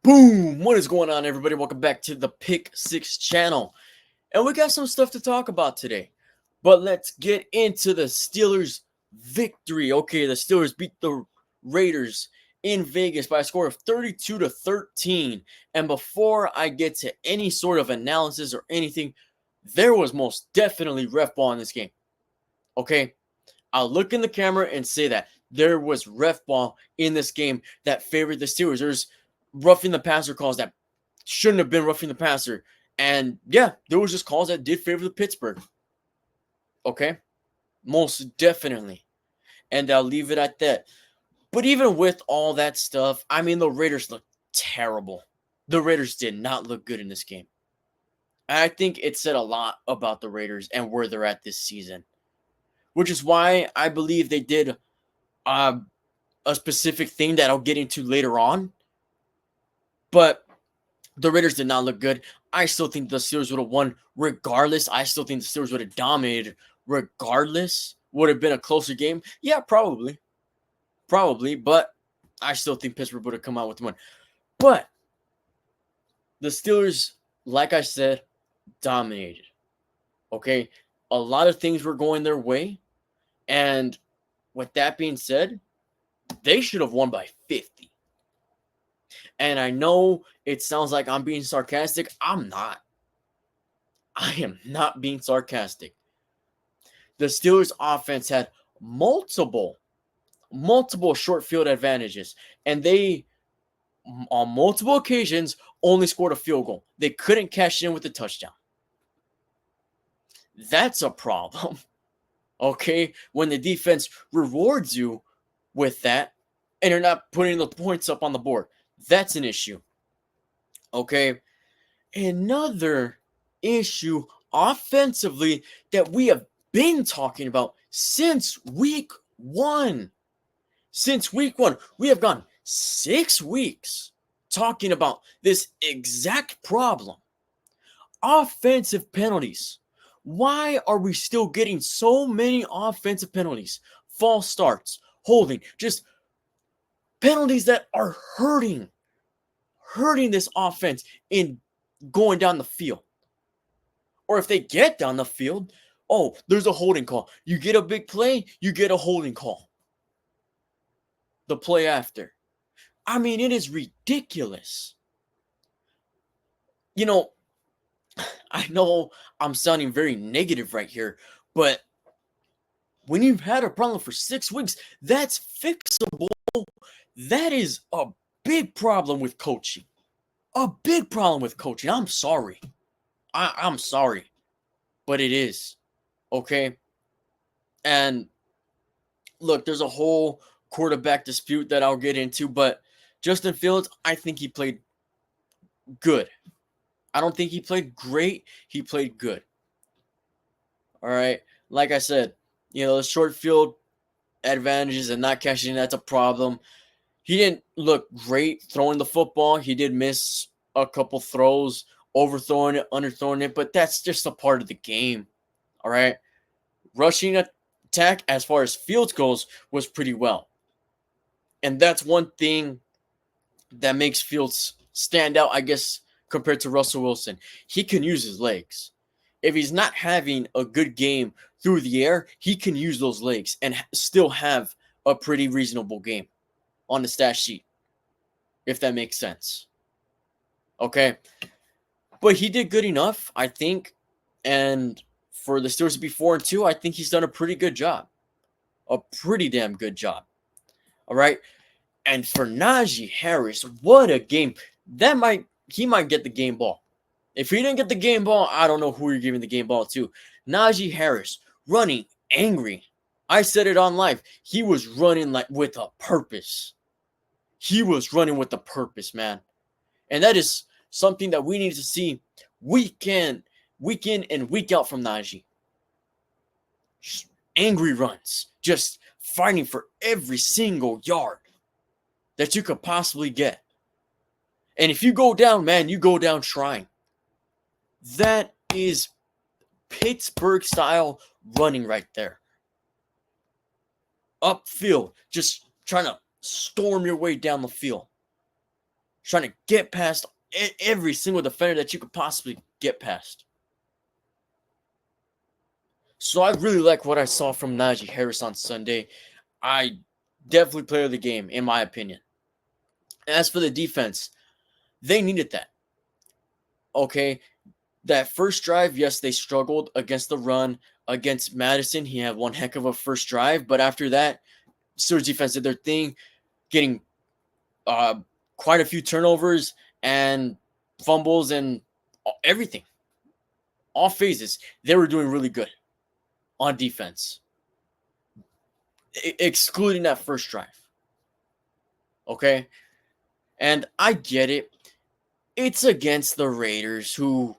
Boom! What is going on, everybody? Welcome back to the Pick Six channel. And we got some stuff to talk about today. But let's get into the Steelers' victory. Okay, the Steelers beat the Raiders in Vegas by a score of 32-13. And before I get to any sort of analysis or anything, there was most definitely ref ball in this game. Okay? I'll look in the camera and say that there was ref ball in this game that favored the Steelers. There's roughing the passer calls that shouldn't have been roughing the passer. And yeah, there was just calls that did favor the Pittsburgh. Okay? Most definitely. And I'll leave it at that. But even with all that stuff, I mean, the Raiders looked terrible. The Raiders did not look good in this game. I think it said a lot about the Raiders and where they're at this season, which is why I believe they did a specific thing that I'll get into later on. But the Raiders did not look good. I still think the Steelers would have won regardless. I still think the Steelers would have dominated regardless. Would have been a closer game? Yeah, probably. Probably. But I still think Pittsburgh would have come out with the win. But the Steelers, like I said, dominated. Okay? A lot of things were going their way. And with that being said, they should have won by 50. And I know it sounds like I'm being sarcastic. I'm not. I am not being sarcastic. The Steelers' offense had multiple short field advantages, and they, on multiple occasions, only scored a field goal. They couldn't cash in with a touchdown. That's a problem. Okay? When the defense rewards you with that, and you're not putting the points up on the board, that's an issue. Okay? Another issue offensively that we have been talking about since week one. Since week one, we have gone 6 weeks talking about this exact problem. Offensive penalties. Why are we still getting so many offensive penalties? False starts, holding, just penalties that are hurting this offense in going down the field. Or if they get down the field, oh, there's a holding call. You get a big play, you get a holding call. The play after. I mean, it is ridiculous. You know, I know I'm sounding very negative right here, but when you've had a problem for 6 weeks, that's fixable. That is a big problem with coaching. A big problem with coaching. I'm sorry. I'm sorry. But it is. Okay? And look, there's a whole quarterback dispute that I'll get into, but Justin Fields, I think he played good. I don't think he played great. He played good. All right. Like I said, the short field advantages and not cashing, that's a problem. He didn't look great throwing the football. He did miss a couple throws, overthrowing it, underthrowing it, but that's just a part of the game. All right. Rushing attack, as far as Fields goes, was pretty well. And that's one thing that makes Fields stand out, I guess, compared to Russell Wilson. He can use his legs. If he's not having a good game through the air, he can use those legs and still have a pretty reasonable game on the stat sheet, if that makes sense. Okay. But he did good enough, I think. And for the Steelers to be 4-2, I think he's done a pretty good job. A pretty damn good job. All right. And for Najee Harris, what a game. He might get the game ball. If he didn't get the game ball, I don't know who you're giving the game ball to. Najee Harris running angry. I said it on live. He was running like with a purpose. He was running with a purpose, man. And that is something that we need to see week in and week out from Najee. Just angry runs. Just fighting for every single yard that you could possibly get. And if you go down, man, you go down trying. That is Pittsburgh style running right there. Upfield, just trying to storm your way down the field. trying to get past every single defender that you could possibly get past. So I really like what I saw from Najee Harris on Sunday. I definitely player of the game, in my opinion. As for the defense, they needed that. Okay, that first drive, yes, they struggled against the run. Against Madison, he had one heck of a first drive, but after that, Steelers defense did their thing, getting quite a few turnovers and fumbles and everything. All phases, they were doing really good on defense, excluding that first drive. Okay, and I get it. It's against the Raiders, who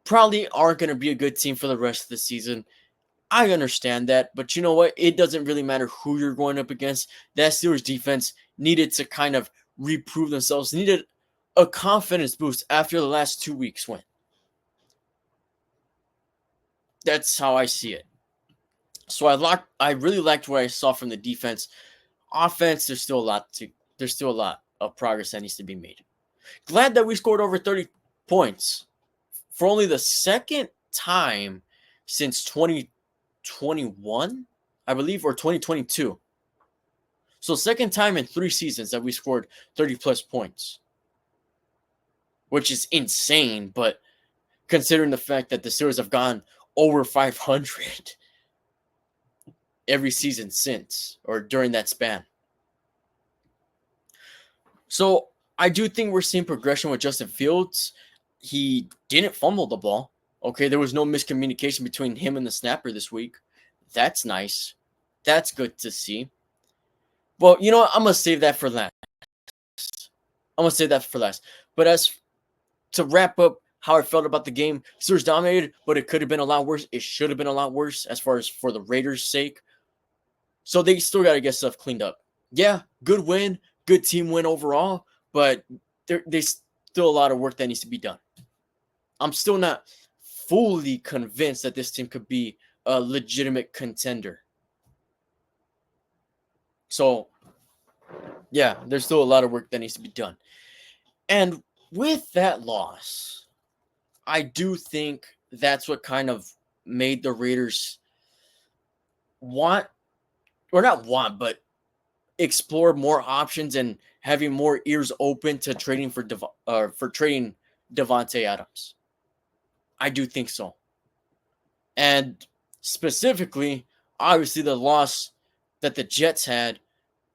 probably aren't going to be a good team for the rest of the season. I understand that, but you know what? It doesn't really matter who you're going up against. That Steelers defense needed to kind of reprove themselves, needed a confidence boost after the last 2 weeks win. That's how I see it. So I really liked what I saw from the defense. Offense, there's still a lot of progress that needs to be made. Glad that we scored over 30 points for only the second time since 2021, I believe, or 2022. So second time in 3 seasons that we scored 30 plus points, which is insane. But considering the fact that the Steelers have gone over 500 every season since, or during that span. So I do think we're seeing progression with Justin Fields. He didn't fumble the ball. Okay, there was no miscommunication between him and the snapper this week. That's nice. That's good to see. Well, you know what? I'm going to save that for last. But as to wrap up how I felt about the game, Steelers dominated, but it could have been a lot worse. It should have been a lot worse as far as for the Raiders' sake. So they still got to get stuff cleaned up. Yeah, good win, good team win overall, but there's still a lot of work that needs to be done. I'm still not fully convinced that this team could be a legitimate contender. So, yeah, there's still a lot of work that needs to be done. And with that loss, I do think that's what kind of made the Raiders but explore more options and having more ears open to trading for trading Davante Adams. I do think so. And specifically, obviously the loss that the Jets had,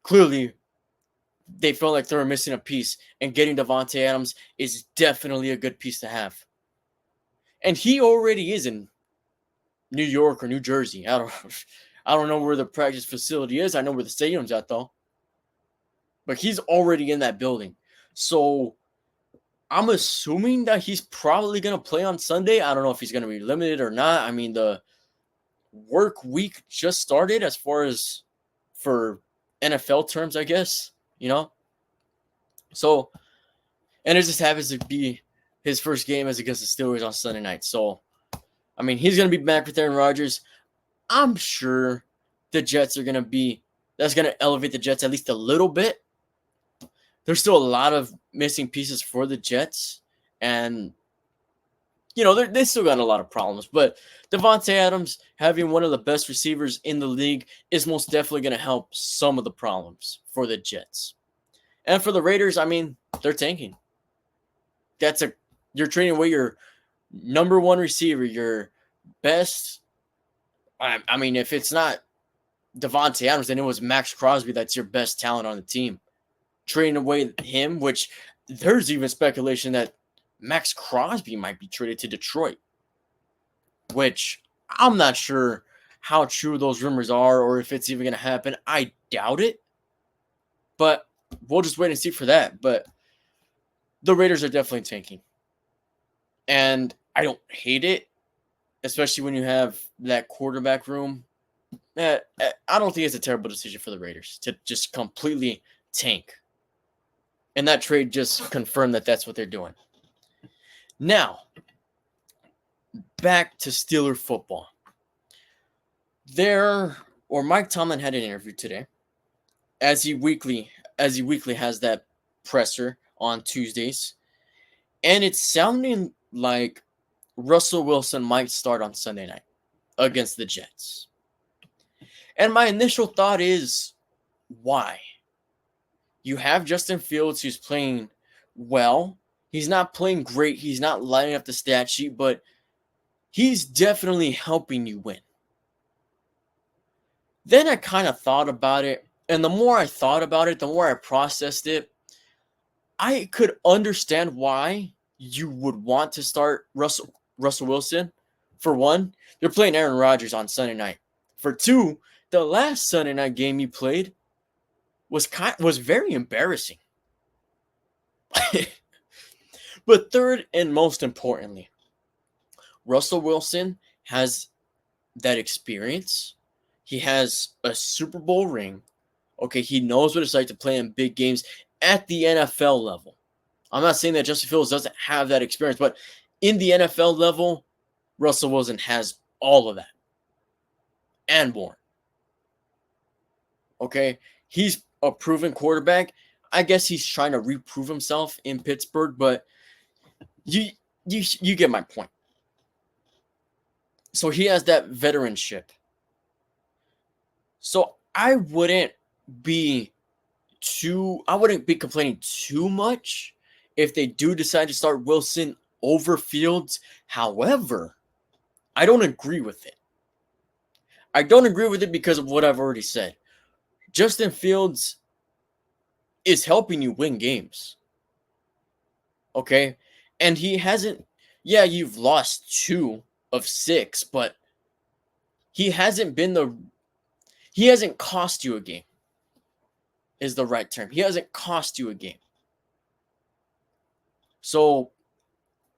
clearly they felt like they were missing a piece, and getting Davante Adams is definitely a good piece to have. And he already is in New York or New Jersey. I don't know where the practice facility is. I know where the stadium's at, though. But he's already in that building. So I'm assuming that he's probably going to play on Sunday. I don't know if he's going to be limited or not. I mean, the work week just started as far as for NFL terms, I guess, you know? So, and it just happens to be his first game as against the Steelers on Sunday night. So, I mean, he's going to be back with Aaron Rodgers. I'm sure the Jets are going to be, that's going to elevate the Jets at least a little bit. There's still a lot of missing pieces for the Jets. And, you know, they still got a lot of problems. But Davante Adams, having one of the best receivers in the league, is most definitely going to help some of the problems for the Jets. And for the Raiders, I mean, they're tanking. You're trading away your number one receiver, your best. I mean, if it's not Davante Adams, then it was Max Crosby that's your best talent on the team. Trading away him, which there's even speculation that Max Crosby might be traded to Detroit, which I'm not sure how true those rumors are or if it's even going to happen. I doubt it, but we'll just wait and see for that. But the Raiders are definitely tanking, and I don't hate it, especially when you have that quarterback room. I don't think it's a terrible decision for the Raiders to just completely tank. And that trade just confirmed that that's what they're doing. Now, back to Steeler football. Mike Tomlin had an interview today, as he weekly has that presser on Tuesdays, and it's sounding like Russell Wilson might start on Sunday night against the Jets. And my initial thought is, why? You have Justin Fields, who's playing well. He's not playing great. He's not lighting up the stat sheet, but he's definitely helping you win. Then I kind of thought about it, and the more I thought about it, the more I processed it, I could understand why you would want to start Russell Wilson. For one, you're playing Aaron Rodgers on Sunday night. For two, the last Sunday night game you played was very embarrassing. But third and most importantly, Russell Wilson has that experience. He has a Super Bowl ring. Okay, he knows what it's like to play in big games at the NFL level. I'm not saying that Justin Fields doesn't have that experience, but in the NFL level, Russell Wilson has all of that and more. Okay, he's a proven quarterback. I guess he's trying to reprove himself in Pittsburgh, but you get my point. So he has that veteranship. So I wouldn't be complaining too much if they do decide to start Wilson over Fields. However, I don't agree with it. I don't agree with it because of what I've already said. Justin Fields is helping you win games. Okay? And he hasn't, you've lost 2 of 6, but he hasn't cost you a game, is the right term. He hasn't cost you a game. So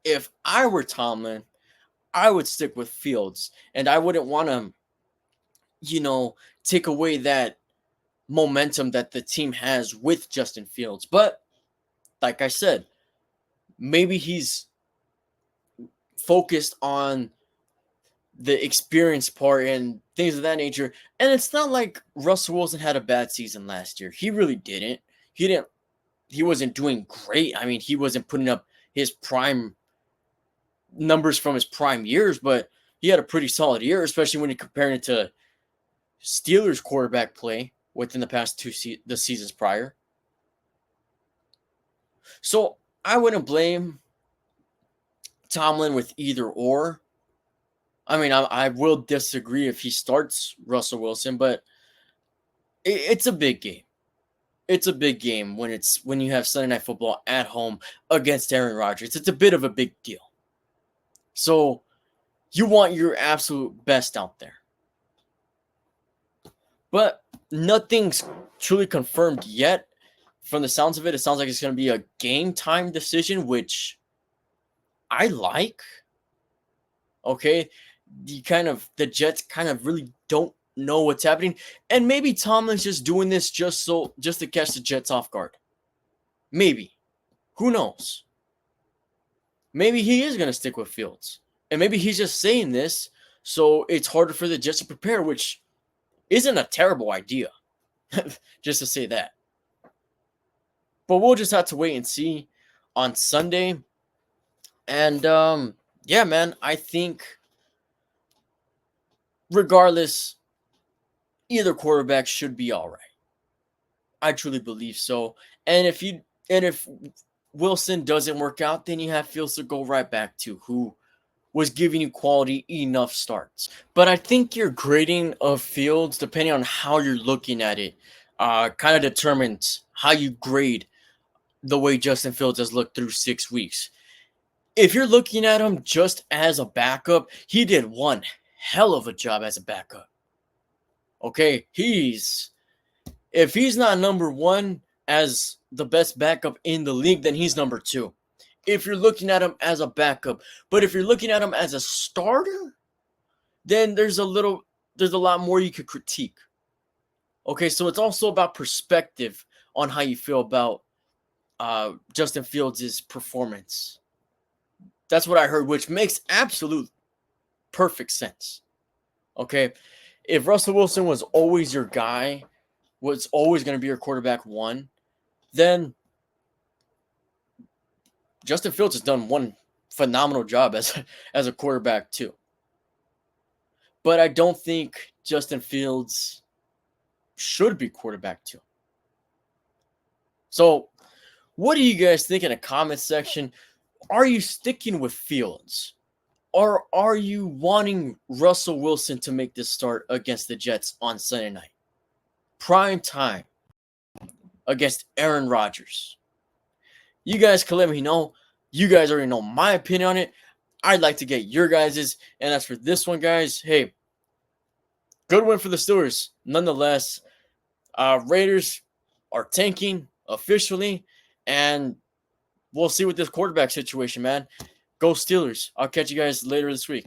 if I were Tomlin, I would stick with Fields, and I wouldn't want to, take away that momentum that the team has with Justin Fields. But like I said, maybe he's focused on the experience part and things of that nature. And it's not like Russell Wilson had a bad season last year. He really didn't. He wasn't doing great. I mean, he wasn't putting up his prime numbers from his prime years, but he had a pretty solid year, especially when you compare it to Steelers quarterback play within the past the seasons prior. So I wouldn't blame Tomlin with either or. I mean, I will disagree if he starts Russell Wilson, but it's a big game. It's a big game when you have Sunday Night Football at home against Aaron Rodgers. It's a bit of a big deal. So you want your absolute best out there. But nothing's truly confirmed yet. From the sounds of it, it sounds like it's going to be a game time decision, which I like. Okay, the Jets kind of really don't know what's happening, and maybe Tomlin's just doing this just to catch the Jets off guard. Maybe, who knows? Maybe he is going to stick with Fields, and maybe he's just saying this so it's harder for the Jets to prepare, which isn't a terrible idea. Just to say that. But we'll just have to wait and see on Sunday. And yeah, man, I think regardless, either quarterback should be all right. I truly believe so. And if Wilson doesn't work out, then you have Fields to go right back to, who was giving you quality enough starts. But I think your grading of Fields, depending on how you're looking at it, kind of determines how you grade the way Justin Fields has looked through 6 weeks. If you're looking at him just as a backup, he did one hell of a job as a backup. Okay, if he's not number 1 as the best backup in the league, then he's number 2. If you're looking at him as a backup. But if you're looking at him as a starter, then there's a lot more you could critique. Okay, so it's also about perspective on how you feel about Justin Fields' performance. That's what I heard, which makes absolute perfect sense. Okay, if Russell Wilson was always your guy, was always going to be your quarterback 1, then Justin Fields has done one phenomenal job as a quarterback too. But I don't think Justin Fields should be quarterback too. So, what do you guys think in the comment section? Are you sticking with Fields? Or are you wanting Russell Wilson to make this start against the Jets on Sunday night? Prime time against Aaron Rodgers. You guys can let me know. You guys already know my opinion on it. I'd like to get your guys's. And as for this one, guys, hey, good win for the Steelers. Nonetheless, Raiders are tanking officially, and we'll see with this quarterback situation, man. Go Steelers. I'll catch you guys later this week.